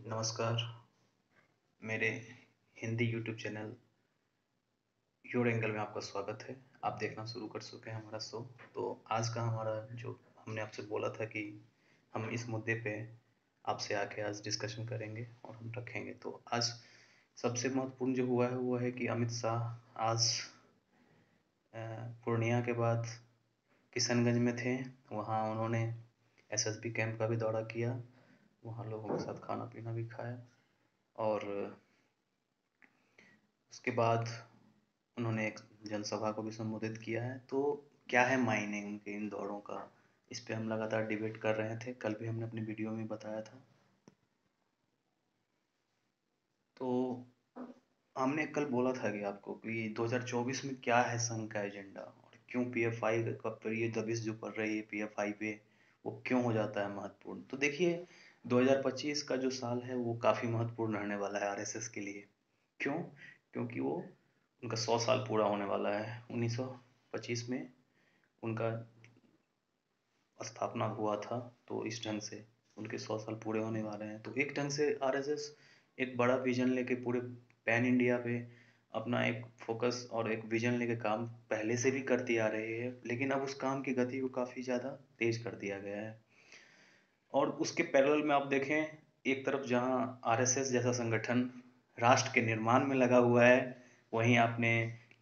नमस्कार। मेरे Hindi YouTube channel your angle में आपका स्वागत है। आप देखना शुरू कर चुके हैं हमारा शो। तो आज का हमारा जो हमने आपसे बोला था कि हम इस मुद्दे पे आपसे आके आज डिस्कशन करेंगे और हम रखेंगे। तो आज सबसे महत्वपूर्ण जो हुआ है वो है कि अमित शाह आज पूर्णिया के बाद किशनगंज में थे। वहाँ उन्होंने एसएसबी कैंप का भी दौरा किया, वहाँ लोगों के साथ खाना पीना भी खाया और उसके बाद उन्होंने एक जनसभा को भी संबोधित किया है। तो क्या है मायने उनके इन दौरों का, इस पे हम लगातार डिबेट कर रहे थे। कल भी हमने अपनी वीडियो में बताया था। तो हमने कल बोला था कि आपको कि 2024 में क्या है संघ का एजेंडा और क्यों पीएफआई का ये दबिश जो पड़ रही है पीएफआई पे, वो क्यों हो जाता है महत्वपूर्ण। तो देखिए 2025 का जो साल है वो काफ़ी महत्वपूर्ण रहने वाला है आरएसएस के लिए। क्यों? क्योंकि वो उनका 100 साल पूरा होने वाला है। 1925 में उनका स्थापना हुआ था। तो इस ढंग से उनके 100 साल पूरे होने वाले हैं। तो एक ढंग से आरएसएस एक बड़ा विजन लेके पूरे पैन इंडिया पे अपना एक फोकस और एक विजन लेके काम पहले से भी करती आ रही है, लेकिन अब उस काम की गति को काफ़ी ज़्यादा तेज कर दिया गया है। और उसके पैरेलल में आप देखें, एक तरफ जहाँ आरएसएस जैसा संगठन राष्ट्र के निर्माण में लगा हुआ है, वहीं आपने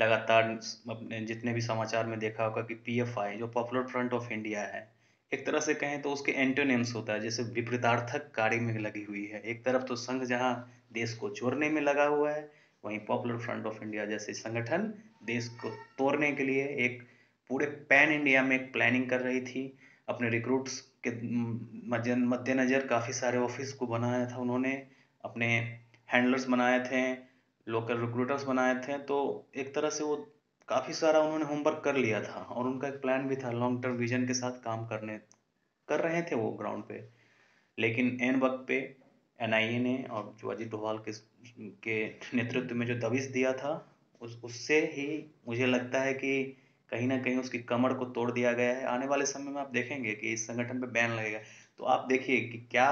लगातार अपने जितने भी समाचार में देखा होगा कि पीएफआई जो पॉपुलर फ्रंट ऑफ इंडिया है, एक तरह से कहें तो उसके एंटोनिम्स होता है, जैसे विपरीतार्थक कार्य में लगी हुई है। एक तरफ तो संघ जहाँ देश को जोड़ने में लगा हुआ है, वहीं पॉपुलर फ्रंट ऑफ इंडिया जैसे संगठन देश को तोड़ने के लिए एक पूरे पैन इंडिया में एक प्लानिंग कर रही थी। अपने रिक्रूट्स के मद्देनजर काफ़ी सारे ऑफिस को बनाया था उन्होंने, अपने हैंडलर्स बनाए थे, लोकल रिक्रूटर्स बनाए थे। तो एक तरह से वो काफ़ी सारा उन्होंने होमवर्क कर लिया था और उनका एक प्लान भी था, लॉन्ग टर्म विजन के साथ काम करने कर रहे थे वो ग्राउंड पे। लेकिन एन वक्त पे एनआईए ने और जो अजीत डोभाल के नेतृत्व में जो दबिश दिया था, उससे ही मुझे लगता है कि कहीं ना कहीं उसकी कमर को तोड़ दिया गया है। आने वाले समय में आप देखेंगे कि इस संगठन पे बैन लगेगा। तो आप देखिए कि क्या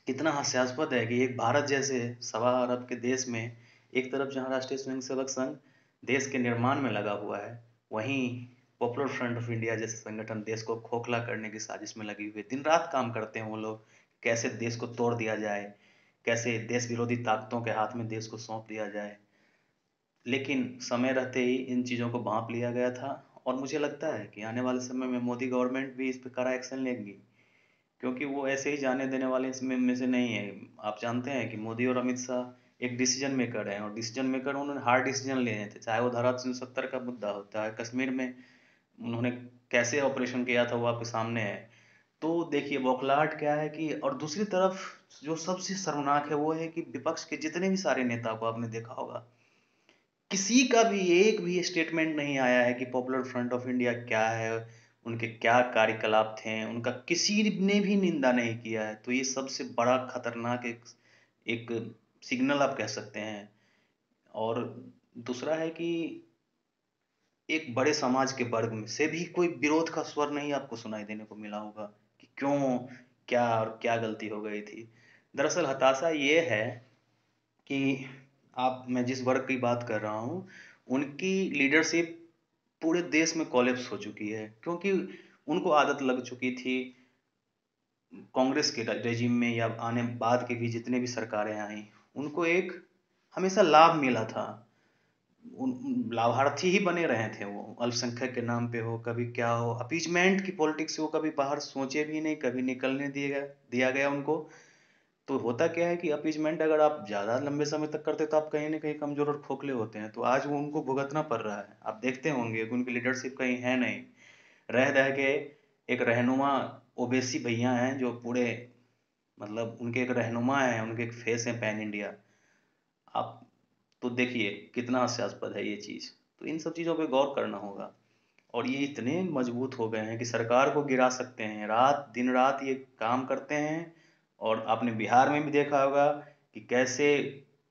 कितना हास्यास्पद है कि एक भारत जैसे सवा अरब के देश में एक तरफ जहां राष्ट्रीय स्वयंसेवक संघ देश के निर्माण में लगा हुआ है, वहीं पॉपुलर फ्रंट ऑफ इंडिया जैसे संगठन देश को खोखला करने की साजिश में लगी हुई है। दिन रात काम करते हैं वो लोग, कैसे देश को तोड़ दिया जाए, कैसे देश विरोधी ताकतों के हाथ में देश को सौंप दिया जाए। लेकिन समय रहते ही इन चीज़ों को भांप लिया गया था और मुझे लगता है कि आने वाले समय में मोदी गवर्नमेंट भी इस पर कड़ा एक्शन लेगी, क्योंकि वो ऐसे ही जाने देने वाले इसमें में से नहीं है। आप जानते हैं कि मोदी और अमित शाह एक डिसीजन मेकर हैं और डिसीजन मेकर उन्होंने हार्ड डिसीजन लिए थे, चाहे वो धारा 370 का मुद्दा होता है, कश्मीर में उन्होंने कैसे ऑपरेशन किया था वो आपके सामने है। तो देखिए बौखलाहट क्या है कि, और दूसरी तरफ जो सबसे शर्मनाक है वो है कि विपक्ष के जितने भी सारे नेता को आपने देखा होगा, किसी का भी एक भी स्टेटमेंट नहीं आया है कि पॉपुलर फ्रंट ऑफ इंडिया क्या है, उनके क्या कार्यकलाप थे, उनका किसी ने भी निंदा नहीं किया है। तो ये सबसे बड़ा खतरनाक एक सिग्नल आप कह सकते हैं। और दूसरा है कि एक बड़े समाज के वर्ग में से भी कोई विरोध का स्वर नहीं आपको सुनाई देने को मिला होगा कि क्यों, क्या और क्या गलती हो गई थी। दरअसल हताशा ये है कि आप, मैं जिस वर्ग की बात कर रहा हूँ, उनकी लीडरशिप पूरे देश में कोलैप्स हो चुकी है, क्योंकि उनको आदत लग चुकी थी कांग्रेस के रेजिम में या आने बाद के भी जितने भी सरकारें आई, उनको एक हमेशा लाभ मिला था। लाभार्थी ही बने रहे थे वो, अल्पसंख्यक के नाम पे हो, कभी क्या हो, अपीजमेंट की पॉलिटिक्स से वो कभी बाहर सोचे भी नहीं, कभी निकलने दिया गया उनको। तो होता क्या है कि अपीजमेंट अगर आप ज़्यादा लंबे समय तक करते तो आप कहीं ना कहीं कमज़ोर और खोखले होते हैं। तो आज वो उनको भुगतना पड़ रहा है। आप देखते होंगे कि उनकी लीडरशिप कहीं है नहीं, रह रह के एक रहनुमा ओवैसी भैया हैं जो पूरे, मतलब उनके एक रहनुमा हैं, उनके एक फेस है पैन इंडिया। आप तो देखिए कितना हास्यास्पद है ये चीज़। तो इन सब चीज़ों पे गौर करना होगा। और ये इतने मजबूत हो गए हैं कि सरकार को गिरा सकते हैं, रात दिन रात ये काम करते हैं। और आपने बिहार में भी देखा होगा कि कैसे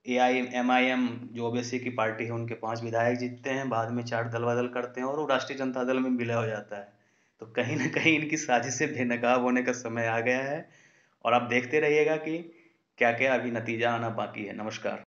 AIM MIM जो ओवैसी की पार्टी है, उनके 5 विधायक जीतते हैं, बाद में 4 दल बदल करते हैं और वो राष्ट्रीय जनता दल में विलय हो जाता है। तो कहीं ना कहीं इनकी साजिशें बेनकाब होने का समय आ गया है। और आप देखते रहिएगा कि क्या-क्या अभी नतीजा आना बाकी है। नमस्कार।